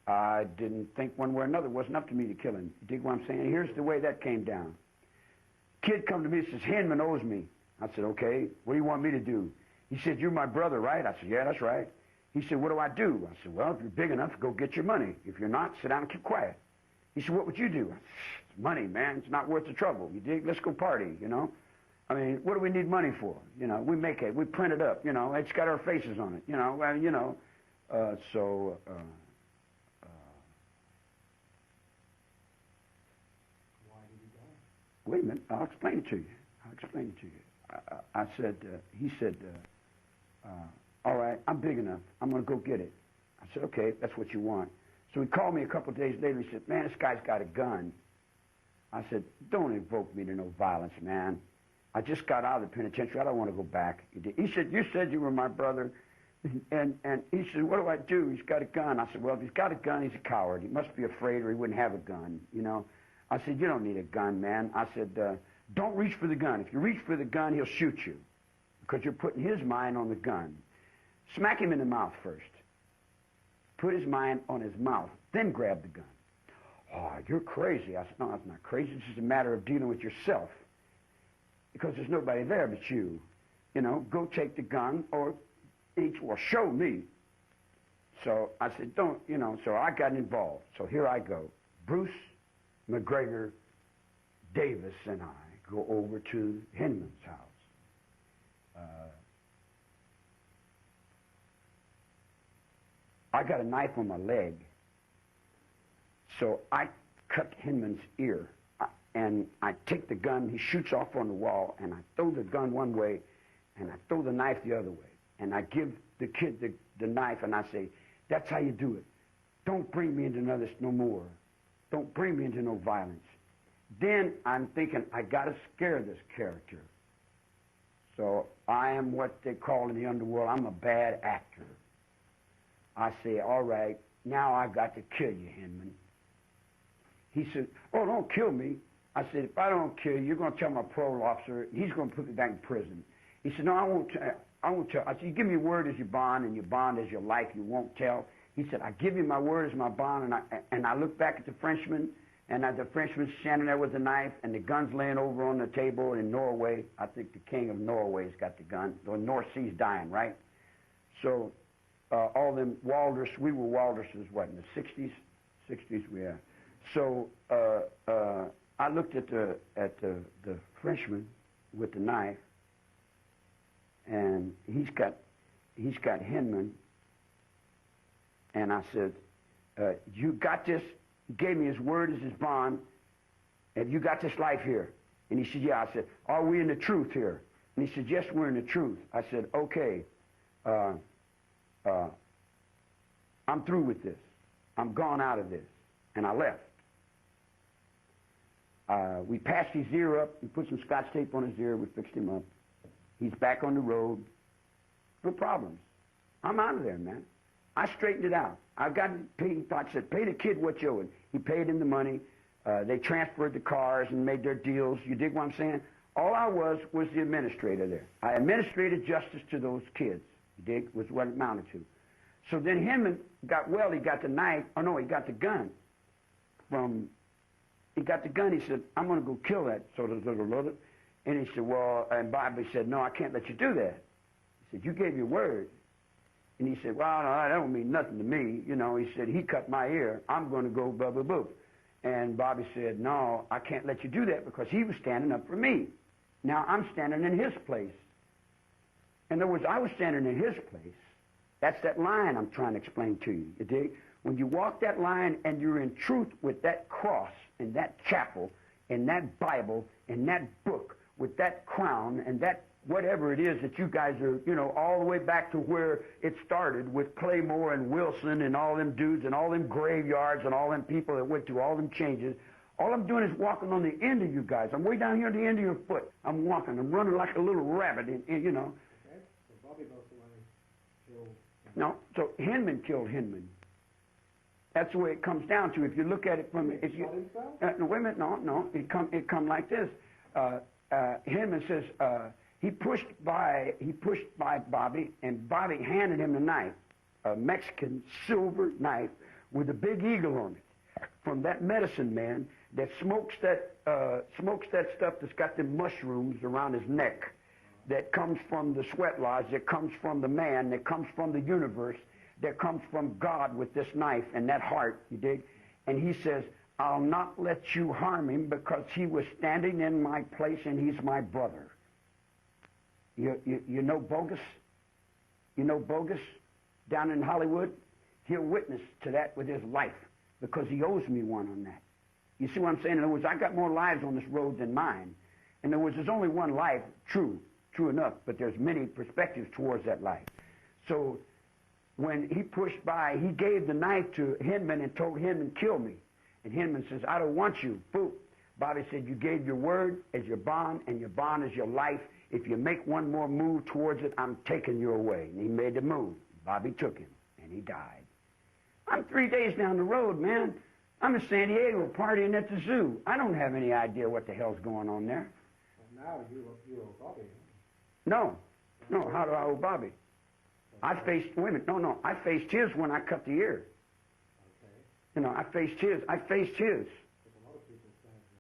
I didn't think one way or another. It wasn't up to me to kill him. You dig what I'm saying? Here's the way that came down. Kid come to me and says, Hinman owes me. I said, okay, what do you want me to do? He said, you're my brother, right? I said, yeah, that's right. He said, what do I do? I said, well, if you're big enough, go get your money. If you're not, sit down and keep quiet. He said, what would you do? I said, it's money, man. It's not worth the trouble. You dig? Let's go party, you know? I mean, what do we need money for? You know, we make it. We print it up, you know. It's got our faces on it, you know. Well, you know, why did he go? Wait a minute. I'll explain it to you. I'll explain it to you. I said, he said, all right, I'm big enough. I'm going to go get it. I said, okay, that's what you want. So he called me a couple of days later. He said, man, this guy's got a gun. I said, don't invoke me to no violence, man. I just got out of the penitentiary. I don't want to go back. He said, you said you were my brother. And he said, what do I do? He's got a gun. I said, well, if he's got a gun, he's a coward. He must be afraid or he wouldn't have a gun, you know. I said, you don't need a gun, man. I said, don't reach for the gun. If you reach for the gun, he'll shoot you because you're putting his mind on the gun. Smack him in the mouth first. Put his mind on his mouth, then grab the gun. Oh, you're crazy. I said, no, that's not crazy. It's just a matter of dealing with yourself because there's nobody there but you. You know, go take the gun or show me. So I said, don't, you know, so I got involved. So here I go. Bruce, McGregor, Davis, and I go over to Hinman's house. I got a knife on my leg, so I cut Hinman's ear, and I take the gun, he shoots off on the wall, and I throw the gun one way, and I throw the knife the other way, and I give the kid the knife, and I say, that's how you do it. Don't bring me into this no more. Don't bring me into no violence. Then I'm thinking, I got to scare this character. So I am what they call in the underworld, I'm a bad actor. I say, all right, now I got to kill you, Hinman. He said, oh, don't kill me. I said, if I don't kill you, you're going to tell my parole officer, he's going to put me back in prison. He said, no, I won't tell. I said, you give me your word as your bond, and your bond as your life, you won't tell. He said, I give you my word as my bond, and I look back at the Frenchman, and the Frenchman's standing there with the knife, and the gun's laying over on the table in Norway. I think the king of Norway's got the gun. The North Sea's dying, right? So all them Walders, we were Walderses, what, in the 60s? 60s, we are. So I looked at the Frenchman with the knife, and he's got Hinman, and I said, you got this? He gave me his word as his bond. Have you got this life here? And he said, yeah. I said, are we in the truth here? And he said, yes, we're in the truth. I said, okay, I'm through with this. I'm gone out of this. And I left. We patched his ear up. We put some Scotch tape on his ear. We fixed him up. He's back on the road. No problems. I'm out of there, man. I straightened it out. I said, pay the kid what you owe him. He paid him the money. They transferred the cars and made their deals. You dig what I'm saying? All I was the administrator there. I administrated justice to those kids. You dig? Was what it amounted to. So then Hinman got he got the knife. Oh, no, he got the gun. He got the gun. He said, I'm going to go kill that. And he said, well, and Bobby said, no, I can't let you do that. He said, you gave your word. And he said, well, no, that don't mean nothing to me. You know, he said, he cut my ear. I'm going to go blah, blah, blah. And Bobby said, no, I can't let you do that because he was standing up for me. Now I'm standing in his place. In other words, I was standing in his place. That's that line I'm trying to explain to you. You dig? When you walk that line and you're in truth with that cross and that chapel and that Bible and that book with that crown and that whatever it is that you guys are, you know, all the way back to where it started with Claymore and Wilson and all them dudes and all them graveyards and all them people that went through all them changes. All I'm doing is walking on the end of you guys. I'm way down here at the end of your foot. I'm walking. I'm running like a little rabbit, you know. Okay. So Bobby knows the one who killed him. No. So Hinman killed Hinman. That's the way it comes down to. If you look at it from, if you, no, wait a minute, no, it come like this. Hinman says he pushed by Bobby, and Bobby handed him the knife, a Mexican silver knife with a big eagle on it from that medicine man that smokes that stuff that's got the mushrooms around his neck, that comes from the sweat lodge, that comes from the man, that comes from the universe, that comes from God with this knife and that heart, you dig? And he says, I'll not let you harm him because he was standing in my place and he's my brother. You know Bogus? You know Bogus down in Hollywood? He'll witness to that with his life because he owes me one on that. You see what I'm saying? In other words, I got more lives on this road than mine. In other words, there's only one life, true enough, but there's many perspectives towards that life. So when he pushed by, he gave the knife to Hinman and told Hinman, kill me. And Hinman says, I don't want you. Boom. Bobby said, you gave your word as your bond, and your bond is your life. If you make one more move towards it, I'm taking you away. And he made the move. Bobby took him, and he died. I'm 3 days down the road, man. I'm in San Diego partying at the zoo. I don't have any idea what the hell's going on there. Well, now you owe Bobby. No, how do I owe Bobby? I faced women. No, I faced his when I cut the ear. Okay. You know, I faced his.